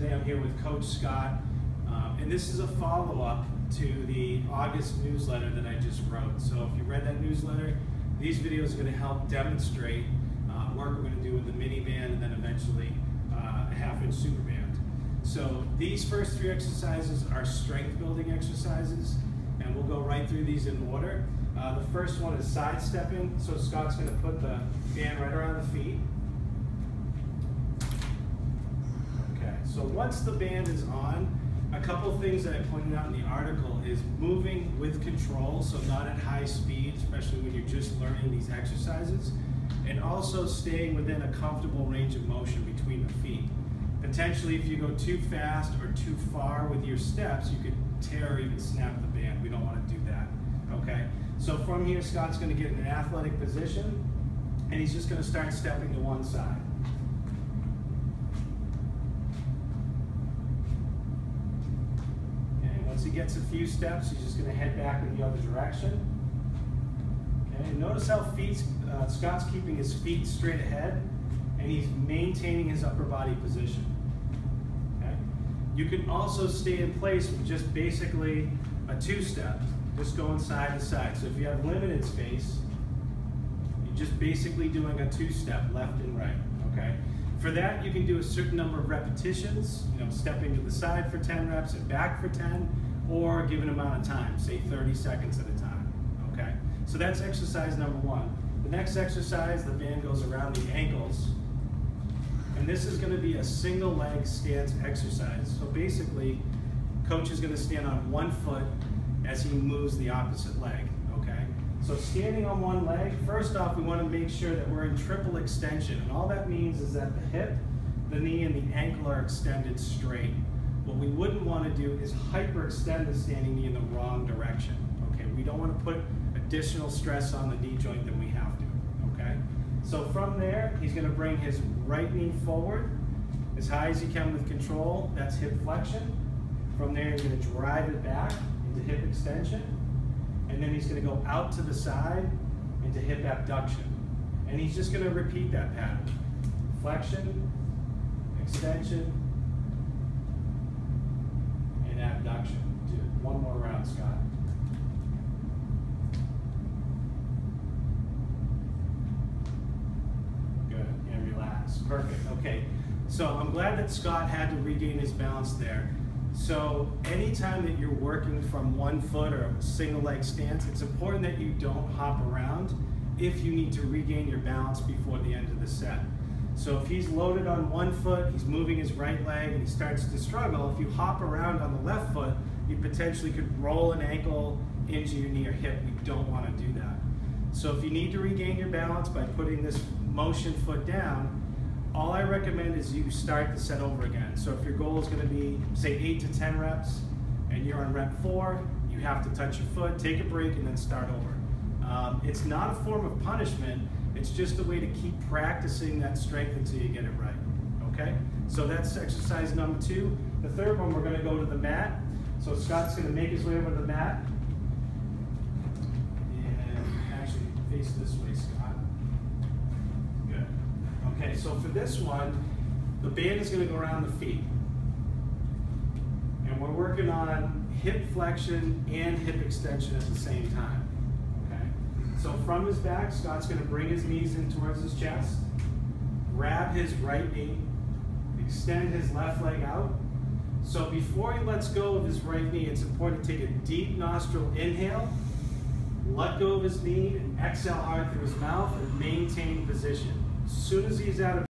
Today I'm here with Coach Scott, and this is a follow-up to the August newsletter that I just wrote. So if you read that newsletter, these videos are going to help demonstrate work we're going to do with the mini band and then eventually a half-inch super band. So these first three exercises are strength building exercises, and we'll go right through these in order. The first one is sidestepping. So Scott's going to put the band right around the feet. Okay, so once the band is on, a couple things that I pointed out in the article is moving with control, so not at high speed, especially when you're just learning these exercises, and also staying within a comfortable range of motion between the feet. Potentially, if you go too fast or too far with your steps, you could tear or even snap the band. We don't want to do that, okay? So from here, Scott's going to get in an athletic position, and he's just going to start stepping to one side. Once he gets a few steps, he's just going to head back in the other direction. Okay, and notice how Scott's keeping his feet straight ahead, and he's maintaining his upper body position. Okay? You can also stay in place with just basically a two-step, just going side to side. So if you have limited space, you're just basically doing a two-step, left and right. Okay? For that, you can do a certain number of repetitions, stepping to the side for 10 reps and back for 10, or a given amount of time, say 30 seconds at a time, okay? So that's exercise number one. The next exercise, the band goes around the ankles, and this is gonna be a single leg stance exercise. So basically, coach is gonna stand on one foot as he moves the opposite leg, okay? So standing on one leg, first off, we want to make sure that we're in triple extension. And all that means is that the hip, the knee, and the ankle are extended straight. What we wouldn't want to do is hyperextend the standing knee in the wrong direction. Okay, we don't want to put additional stress on the knee joint than we have to. Okay, so from there, he's going to bring his right knee forward as high as he can with control. That's hip flexion. From there, he's going to drive it back into hip extension. And then he's going to go out to the side into hip abduction. And he's just going to repeat that pattern. Flexion, extension, and abduction. Do one more round, Scott. Good, and relax. Perfect, okay. So I'm glad that Scott had to regain his balance there. So anytime that you're working from one foot or a single leg stance, it's important that you don't hop around if you need to regain your balance before the end of the set. So if he's loaded on one foot, he's moving his right leg and he starts to struggle, if you hop around on the left foot, you potentially could roll an ankle into your knee or hip. We don't want to do that. So if you need to regain your balance by putting this motion foot down, all I recommend is you start the set over again. So if your goal is going to be, say, 8 to 10 reps, and you're on rep 4, you have to touch your foot, take a break, and then start over. It's not a form of punishment. It's just a way to keep practicing that strength until you get it right. Okay? So that's exercise number 2. The third one, we're going to go to the mat. So Scott's going to make his way over to the mat. And actually, face this way, Scott. Okay, so for this one, the band is going to go around the feet. And we're working on hip flexion and hip extension at the same time. Okay? So from his back, Scott's going to bring his knees in towards his chest, grab his right knee, extend his left leg out. So before he lets go of his right knee, it's important to take a deep nostril inhale, let go of his knee, and exhale hard through his mouth and maintain position. As soon as he's out of